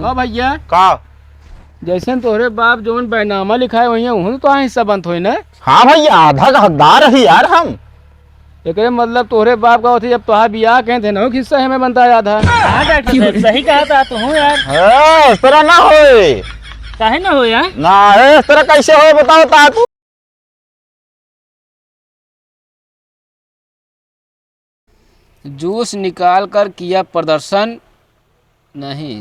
हाँ भैया का जैसे तोहरे बाप जोन बैनामा लिखाए वही हूँ तो हिस्सा बनत हो ना। हाँ भैया आधा का हकदार है यार हम। एक मतलब तोहरे बाप का होती जब तुहार बियाह कहे थे ना हिस्सा हमें बनता है आधा। हाँ डॉक्टर साहब सही कहा था तो हूँ यार। इस तरह ना होए काहे ना हो यार। ना इस तरह कैसे हो बताओ ता तू। जूस निकाल कर किया प्रदर्शन नहीं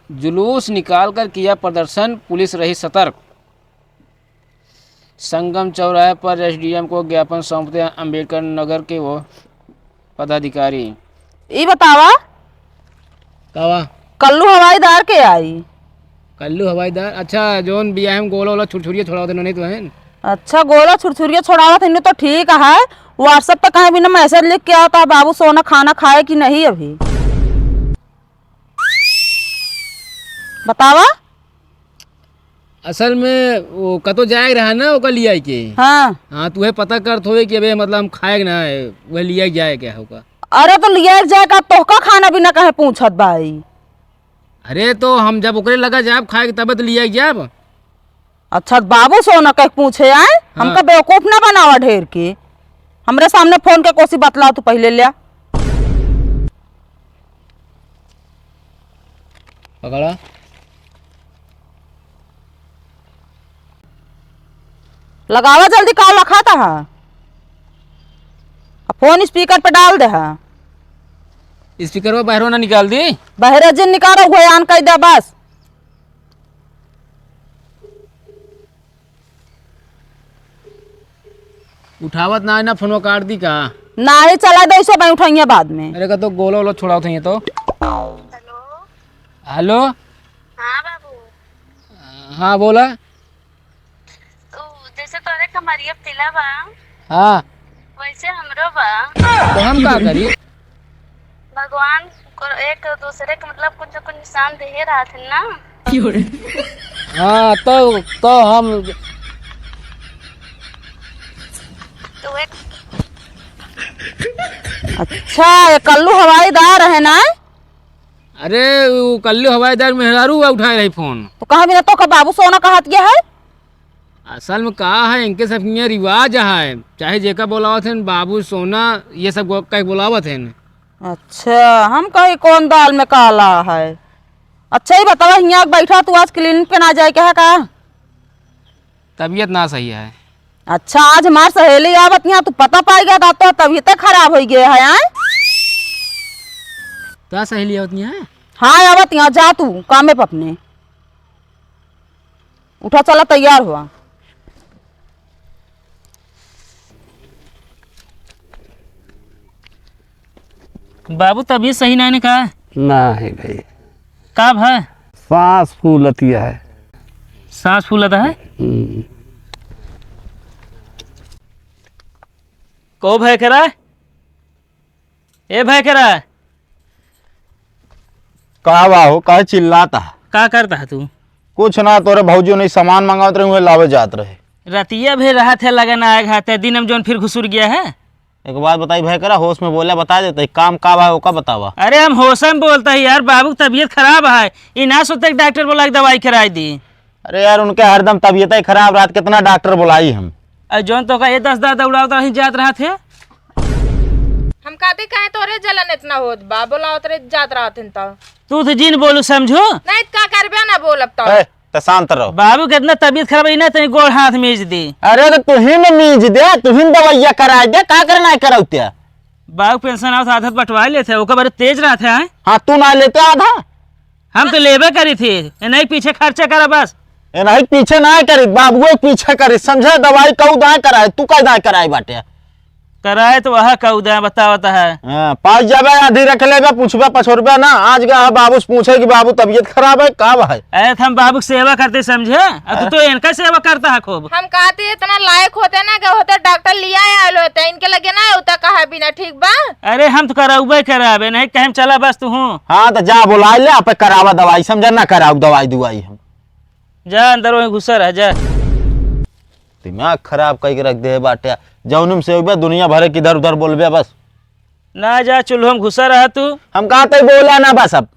जुलूस निकाल कर किया प्रदर्शन, पुलिस रही सतर्क। संगम चौराहे पर एसडीएम को ज्ञापन सौंपते अंबेडकर नगर के वो पदाधिकारी। ई बतावा कावा कल्लू हवाईदार के आई। कल्लू हवाईदार अच्छा जोन बियाह में गोला वोला छुरछुरिया छोड़ा देना नहीं तो है। अच्छा गोला छुरछुरिया छोड़ावा थे तो ठीक है। व्हाट्सएप पे कहीं भी ना मैसेज लिख के आता बाबू सोना खाना खाए कि नहीं अभी बतावा। असल में वो कतो जाए रहा ना वो लिया के। हाँ तुम्हें पता कर थोड़े कि अबे मतलब हम खाए ना है वह लिया जाए क्या होगा। अरे तो लिया जाएगा तोहका खाना भी ना कहे पूछत भाई। अरे तो हम जब ओकरे लगा जाब खाए तब तो लिया जाब। अच्छा बाबू सोना कह पूछे आए। हाँ। हमका बेवकूफ ना बनावा ढेर के। हमरे सामने फोन के कोसी बतलाओ तू पहले लिया। पकड़ा लगावा जल्दी कॉल रखा था। फोन स्पीकर पे डाल दे। स्पीकर वो बाहर ना निकाल दी। बहरे जिन निकालो घोयान कह दे बस। उठावत ना है ना फोन काट दी का। ना ही चला दे इसे मैं उठाइए बाद में। अरे का तो गोला वोला छोड़ा था ये तो। हेलो हेलो हाँ बाबू। हाँ बोला। तो जैसे तोरे कमरिया तिला बा हाँ वैसे हमरो बा। तो हम क्या करी। भगवान को एक दूसरे के मतलब कुछ न कुछ निशान दे रहा थे ना। हाँ तो हम तो एक अच्छा ये कल्लू हवाईदार है ना। अरे वो कल्लू हवाईदार मेहरारू उठाए रही फोन। तो कहा भी ना तो का बाबू सोना कहत गया है। असल में कहा है इनके सब यहाँ रिवाज है चाहे जेका बोलावत है बाबू सोना ये सब कह बोलावत है। अच्छा हम कही कौन दाल में काला है। अच्छा ही बतावा यहाँ बैठा तू आज क्लिनिक पे ना जाए क्या का। तबीयत ना सही है। अच्छा आज हमार सहेली आवत यहाँ तू पता पाई गया था तो तबीयत खराब हो गया है। तो सहेली होती है। हाँ आवत यहाँ जा तू कामे पे अपने। उठा चला तैयार हुआ। बाबू तबीयत सही नहीं कहा। नहीं भाई का है सांस फूलती है। सांस फूलता है। को भय करा ए भय करा का बाहो कहे चिल्लाता का करता है तू। कुछ ना तोरे भौजी नहीं सामान मंगावत रहे हुए लावे जात रहे। रतिया भी रहा थे लगन आए घाते दिन में जोन फिर घुसुर गया है। एक बात बताई भाई करा होश में बोला बता देते काम का बा का बतावा। अरे हम होश में बोलता है यार बाबू तबीयत खराब है ये ना सोचते डॉक्टर बोला दवाई कराई दी। अरे यार उनके हरदम तबीयत ही खराब रात कितना डॉक्टर बुलाई हम। जोन तो का ये 10 दौड़ाता ही जात रहा थे। हम कहते कहे तोरे जलन इतना होत बा बोला उतरे जात रहा थे तो तू तो जिन बोलू समझो नहीं का करबे ना बोल अब तो। तो शांत रहो। बाबू कितना तबीयत खराब है ना तेरी गोड़ हाथ मीज दी। अरे तो तुहिन मीज दे तुहिन दवाइया करा दे का करना है कराउत्या। बाबू पेंशन आओ आदत बंटवा लेते ओकर बारे तेज रहा थे। हाँ तू ना लेते आधा। हम तो लेबे करी थी नहीं पीछे खर्चा करा बस। ए नहीं पीछे ना करी बाबुए पीछे करी समझे दवाई कऊ दाए कराए तू का दाए कराए बाटे। कराए तो वह कऊदा बतावता है। पाँच जाबे आधी रख लेबे पूछबे पछोरबे ना आज का बाबू से पूछे कि बाबू तबीयत खराब है का भाई। अरे हम बाबू सेवा करते समझे अब तो इनका सेवा करता है खूब। हम कहते इतना लायक होते ना कि होते डॉक्टर लिया आए होते इनके लगे ना होता कहा बिना ठीक बा। अरे हम तो कराबे कराबे नहीं कहे चला बस तू हूँ। हाँ तो जा बुला ले आप करावा दवाई समझे ना कराऊ दवाई दुआई हम। जा अंदर वहीं घुसा रह जा। दिमाग खराब करके रख दे बाटे जौनुम से दुनिया भरे किधर उधर बोलबे बस। ना जा चूल्हो में घुसा रहा तू। हम कहते बोला ना बस अब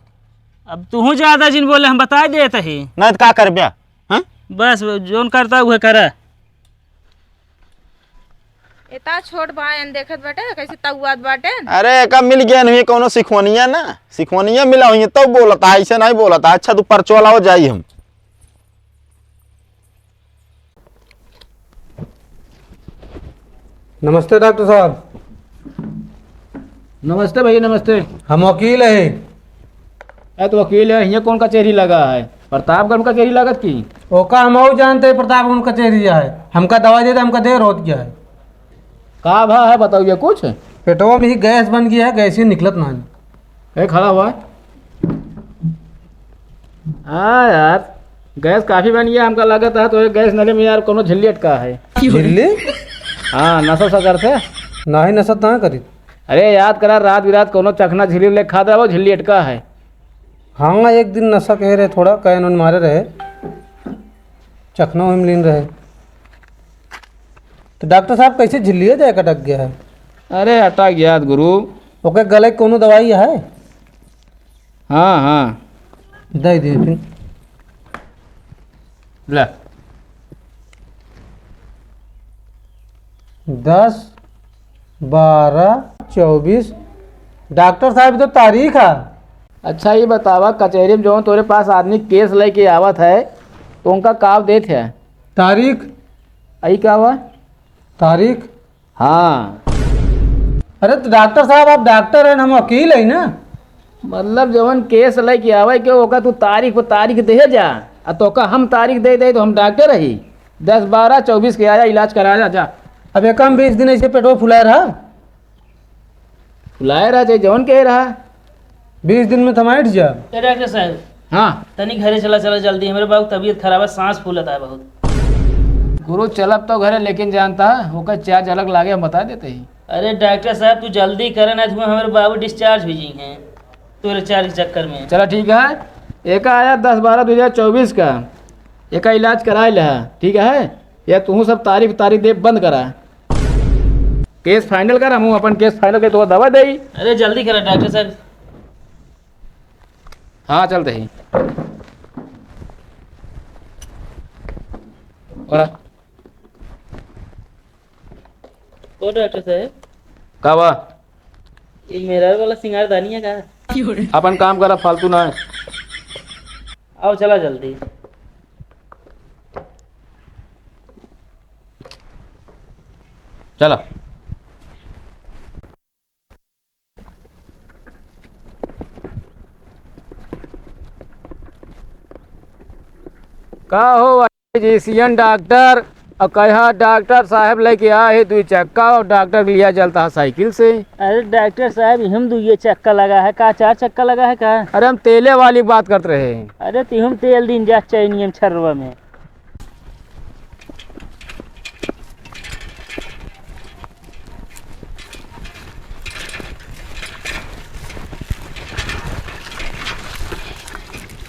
अब तू ज्यादा जिन बोले हम बता देते ही। नहीं तो का कर ब्या हाँ? बस जोन करता है वह करा। इतना छोट भाई देखत बाटे कैसे तउआत बाटे। अरे कब मिल गया नहीं कोनो सिखवनिया ना, सिखवनिया मिला हुई तो बोलता है, ऐसे नहीं बोलता। अच्छा तू परचो लाओ जाई हम। नमस्ते डॉक्टर साहब। नमस्ते भैया नमस्ते। हम वकील है। अरे तो वकील है, यहाँ कौन कचहरी लगा है? प्रतापगढ़ में कचहरी लागत की? ओका हम और जानते हैं प्रतापगढ़ कचहरी है। हमका दवा दे दे, हमका देर होत गया है। का भा है बताइए कुछ? पेटवा में ही गैस बन गया है, गैस ही निकलत ना। खड़ा हुआ है। हाँ यार गैस काफ़ी बन गया, हमका लागत है तो गैस नले में यार कोनो झिल्ली अटका है। झिल्ली? हाँ नशा सा करते। ना ही नशत ना करी। अरे याद करा रात बिरात कोनो चखना झिल्ली ले खा दे, वो झिल्ली अटका है। हाँ एक दिन नशा कह रहे, थोड़ा कैन उन मारे रहे, चखना में लीन रहे। तो डॉक्टर साहब कैसे झिल्ली जाए कटक गया है? अरे अटक गया गुरु। ओके गले की कोनो दवाई है? हाँ हाँ दे दे फिर। ले 10, 12, 24। डॉक्टर साहब तो तारीख है। अच्छा ये बतावा कचहरी में जो तोरे पास आदमी केस लेके आवत है तो उनका काव देत है? तारीख? आई क्या हुआ? तारीख? हाँ अरे तो डॉक्टर साहब आप डॉक्टर हैं, हम वकील है ना। मतलब जवन केस लेके आवे के ओका तू तारीख पर तारीख दे जा, आ तो का हम तारीख दे दे तो हम डॉक्टर रही। 10, 12, 24 के आया इलाज करा जा। अब एक हम 20 दिन ऐसे पेटवा फुलाए रहा। फुलाए रहा चाहे जवन कह रहा। 20 दिन में थमाइट जा। डॉक्टर साहब हाँ तनी घरे चला चला जल्दी, हमारे बाबू तबीयत खराब है, सांस फूलता है बहुत। गुरु चलब तो घरे लेकिन जानता ओका चार्ज अलग लागे हम बता देते ही। अरे डॉक्टर साहब तू जल्दी करे ना, तुम्हें हमारे बाबू डिस्चार्ज हुई हैं तेरे चार के चक्कर में। चलो ठीक है, एक आया 10, 12, 2024 का, एक इलाज करा लिया ठीक है। या तू सब तारीख दे बंद करा, केस फाइनल कर, हम अपन केस फाइनल कर तो दवा दे। अरे जल्दी करा डॉक्टर साहब। हाँ चलते ही और ओ डॉक्टर साहब का बा ये मेरा वाला सिंगारदानी है का? अपन काम करा फालतू ना है। आओ चला जल्दी। चलो का हो फिजिशियन डॉक्टर और कहा डॉक्टर साहब लेके आए 2 चक्का और डॉक्टर लिया चलता है साइकिल से। अरे डॉक्टर साहब हम दो ये चक्का लगा है का, 4 चक्का लगा है का? अरे हम तेले वाली बात करते रहे। अरे तिहुम तेल दिन जा चैनियम छरवा में।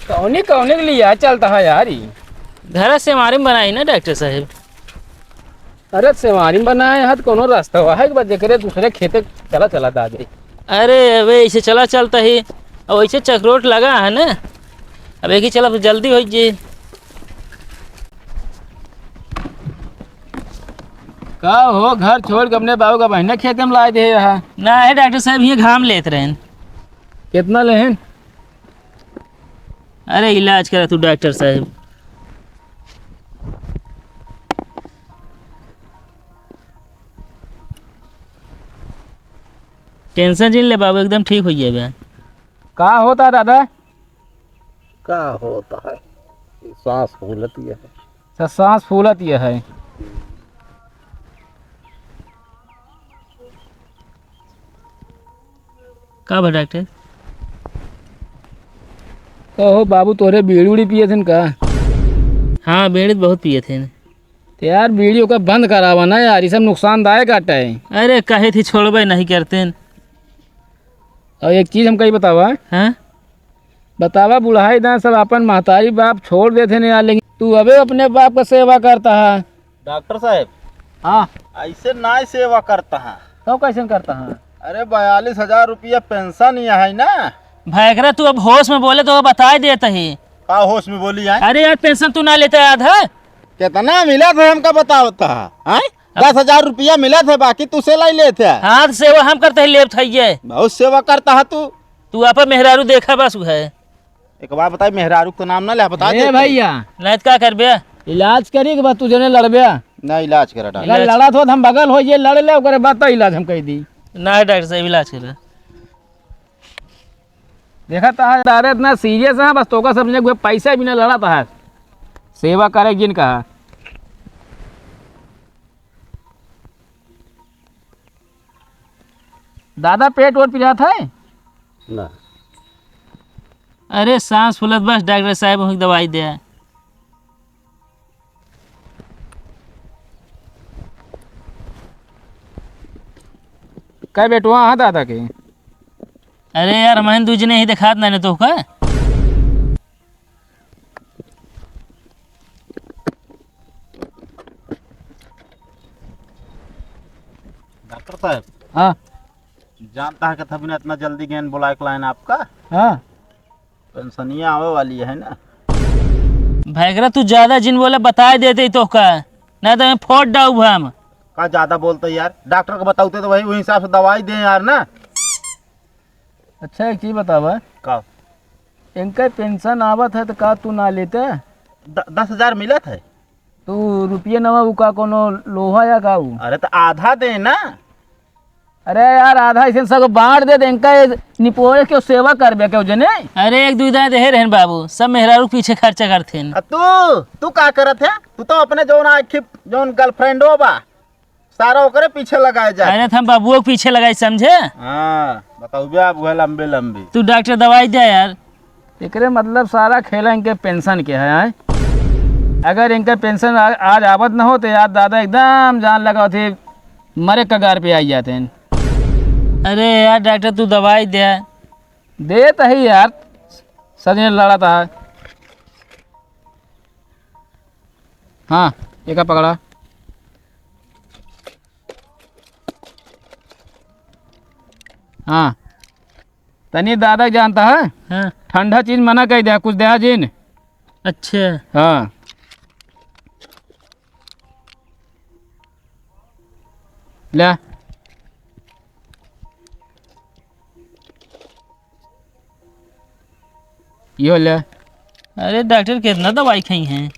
कौने कौने के लिए चलता है यार ये? घर से हमारे में बनाई ना डॉक्टर साहब। अरे सेवानी बनाए हाथ कोनो रास्ता हुआ है कि बस जकरे दूसरे खेते चला दादे। अरे अबे ऐसे चला चलता है और ऐसे चक्रोट लगा है ना, अब एक ही चला तो जल्दी हो जाए। का हो घर छोड़ के अपने बाबू का बहने खेत में ला दे रहा? ना है डॉक्टर साहब ये घाम लेते रहे। कितना लेहन? अरे इलाज करा तू डॉक्टर साहब। टेंशन जिन ले बाबू, एकदम ठीक हो जाएगा। का होता दादा? क्या होता है? सांस फूलती है। तो सांस फूलत ये है। का बा डॉक्टर? कहो बाबू तोरे बीड़ी उड़ी पिए थे का? हाँ बेड़े बहुत पिए थे। तो यार बीड़ियों का बंद करावा ना यार, ये सब नुकसानदायक आटा है। अरे कहे थी छोड़बे नहीं करते। और एक चीज़ हम कहीं बतावा। हाँ बतावा बुढ़ाई दान सब अपन महतारी बाप छोड़ देते नहीं यार, लेकिन तू अबे अपने बाप का सेवा करता है। डॉक्टर साहब हाँ ऐसे ना सेवा करता है तो कैसे करता है? अरे 42,000 रुपया पेंशन यहाँ है ना, भाईगरा तू अब होश में बोले तो बता देता ही। का होश में बोली है? अरे यार पेंशन तू ना लेता याद है? कितना मिला था हमका बताओ था? 10,000 रुपया मिला था, बाकी तुसे लाई ले थे। हाथ सेवा हम करते है लेप थाइए। बहुत सेवा करता है तू। तू आप मेहरारू देखा बस है। एक बार बताई, मेहरारू तो नाम ना ले बता दे भैया नहीं क्या कर बे? इलाज करी के बाद तुझे ने लड़बे। ना इलाज करा डॉक्टर। अगर लड़ा तो हम बगल हो ये लड़ ले ओकरे बाद तो इलाज हम कह दी। ना डॉक्टर साहब इलाज कर। देखा था दादा इतना सीरियस है, बस तोका समझे कोई पैसा भी ना लड़ा था, सेवा करे जिन कहा। दादा पेट वोट पिला था? ना अरे सांस फूलत बस डॉक्टर साहब वही दवाई दे। क्या बेटुआ हाँ दादा के? अरे यार मैं दूजने ही दिखात ना तो का। डॉक्टर साहब हाँ जानता है कि तभी ना इतना जल्दी गेंद बुलाए लाइन आपका हाँ पेंशनिया आवे वाली है ना। भाईगरा तू ज्यादा जिन बोला बता देते तो का, नहीं तो मैं फोड़ डाऊ हम। का ज्यादा बोलते यार, डॉक्टर को बताते तो वही हिसाब से दवाई दें यार ना। अच्छा एक चीज बतावा, का इनका पेंशन आवत है तो का तू ना लेते? 10,000 मिला था। तू रुपये नवा उ का कोनो लोहा या का उ? अरे तो आधा दे ना। अरे यार आधा ऐसे सब बांट दे इनका निपोए के सेवा करबे के जने। अरे एक दुईदा दे रहन बाबू, सब मेहरारू पीछे खर्चा करते। तू का करत है? तू तो अपने जोन आखिर जोन गर्लफ्रेंड हो बा सारा ओकरे पीछे लगाए जा। अरे हम बाबुओं के पीछे लगाई समझे। हाँ बताओ बे, आप वह लंबे लंबे। तू डॉक्टर दवाई दे यार। एकरे मतलब सारा खेला इनके पेंशन के है। अगर इनका पेंशन आज आवत ना हो तो यार दादा एकदम जान लगा थे मरे कगार पे आई जाते हैं। अरे यार डॉक्टर तू दवाई दे तो ही यार, सजने लड़ा था। हाँ एक पकड़ा। हाँ तनी दादा जानता है, हाँ ठंडा चीज मना कर दिया, कुछ दया जिन। अच्छा हाँ ले यो ले। अरे डॉक्टर कितना दवाई खाई हैं?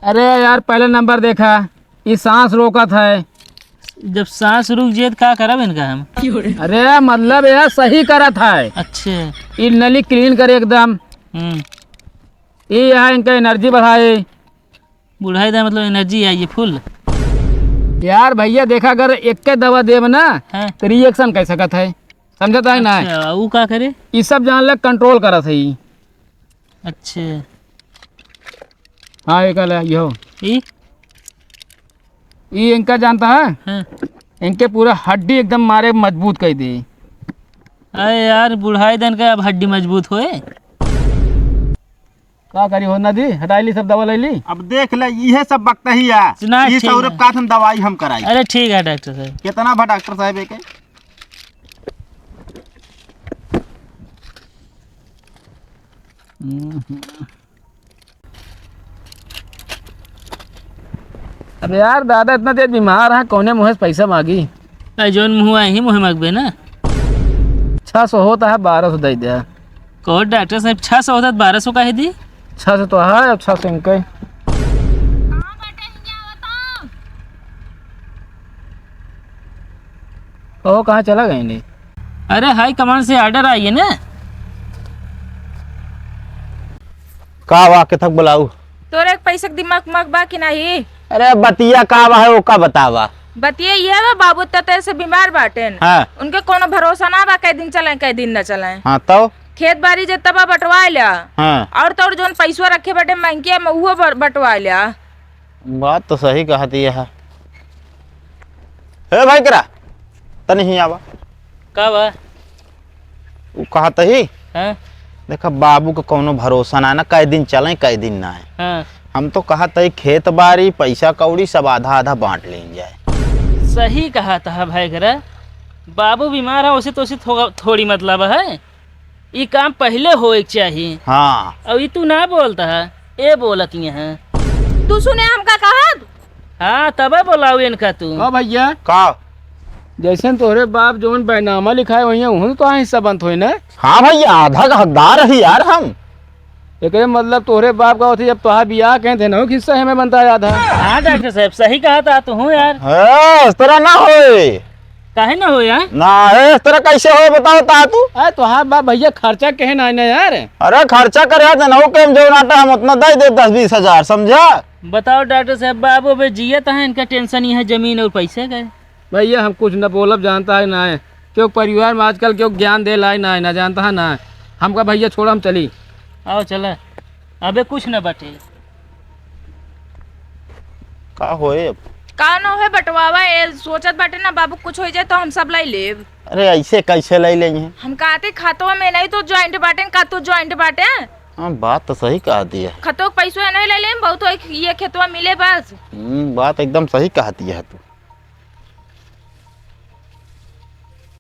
अरे यार पहले नंबर देखा, ये सांस रोकत है। जब सांस रुक जाए तो क्या करब इनका हम? अरे मतलब यार सही करत है। अच्छा ये नली क्लीन करे एकदम। ये यहाँ इनका एनर्जी बढ़ाए। बुढ़ाई दा मतलब एनर्जी आई है फुल। यार भैया देखा अगर एक के दवा देव ना हाँ। तो रिएक्शन कर सकत है, समझता है ना? अच्छा वो क्या करे? ये सब जान लग कंट्रोल करत है ये। अच्छा हाँ एक यो ई ये इनका जानता है, हाँ। इनके पूरा हड्डी एकदम मारे मजबूत कर दे। अरे यार बुढ़ाई दन का अब हड्डी मजबूत होए। क्या करी हो नदी हटाई ली सब दवा ले ली। अब देख ले ये सब बकता ही है। सुना ये ठीक सौरभ है। का हम दवाई हम कराई। अरे ठीक है डॉक्टर साहब। कितना भा डॉक्टर साहब एक? अरे यार दादा इतना तेज बीमार है, कौने मुँह से पैसा मांगी? अरे जोन मुँह ही मुँह मगबे ना। 600 होता है, 1200 दे दिया। कहो डॉक्टर साहब 600 होता 1200 का ही दी। 600 तो है, अब 600 इनके। कहो कहाँ चला गए नहीं? अरे हाई कमांड से ऑर्डर आई है ना। का बा के थक बुलाऊ? तोरे एक पैसा के दिमाग मग बा कि नहीं? अरे बतिया का बा है वो का बतावा? बतिये ये बा बाबू तते से बीमार बाटेन। हाँ उनके कोनो भरोसा ना बा, कई दिन चले कई दिन न चले। हाँ तो खेत बाड़ी जे तबा बंटवा लिया। हाँ और तोर जोन पैसा रखे बटे महंगी में वो बंटवा लिया। बात तो सही कहती है। हे भाई करा तनी ही आवा। का बा? वो कहता ही हाँ देखा बाबू का कोनो भरोसा ना, कई दिन चले कई दिन ना है। हाँ हम तो कहता ही खेत बाड़ी पैसा कौड़ी सब आधा आधा बांट लें जाए। सही कहा था भाई घरा। बाबू बीमार है उसे तो उसे थोड़ी मतलब है। ये काम पहले होए के चाहिए। हाँ और ये तू ना बोलता है, ये बोलत है। तू सुने हमका कहा हाँ तबे बोलाऊ इनका तू। हाँ भैया, का जैसे तोहरे बाप जोन बैनामा लिखा है वही वहीं तो हिस्सा बनत हो ना। हाँ भैया, आधा का हकदार है यार हम। एक मतलब तोहरे बाप का होती जब तोहार बियाह कहे थे ना वो हिस्सा हमें बनता है आधा। हाँ डॉक्टर साहब सही कहा था तो हूँ यार। है, इस तरह ना होए काहे ना हो यार। ना है, इस तरह कैसे होए बताओ ता तू। अरे तोहार बाप भैया खर्चा कहे ना ना यार। अरे खर्चा करे देना के हम जो नाटा हम उतना दे दे 10-20 हजार, समझा। बताओ डॉक्टर साहब, बाबू बे जियत है, इनका टेंशन ही है जमीन और पैसे का। भैया हम कुछ न बोलब जानता है ना है, क्यों परिवार में आजकल क्यों ज्ञान दे लाई ना है ना जानता है ना। हमका भैया छोड़ हम चली। आओ चला, अबे कुछ न बटे। का होए अब? का न है बटवावा ए सोचत बाटे ना बाबू कुछ हो जाए तो हम सब लाई लेब। अरे ऐसे कैसे ले लेंगे? हम कहते खातवा में नहीं तो ज्वाइंट बाटे का तू ज्वाइंट बाटे हाँ बात तो सही कहा दिया। खतो पैसो नहीं ले लेम बहुत ये खेतवा मिले बस। बात एकदम सही कहा दिया है तू।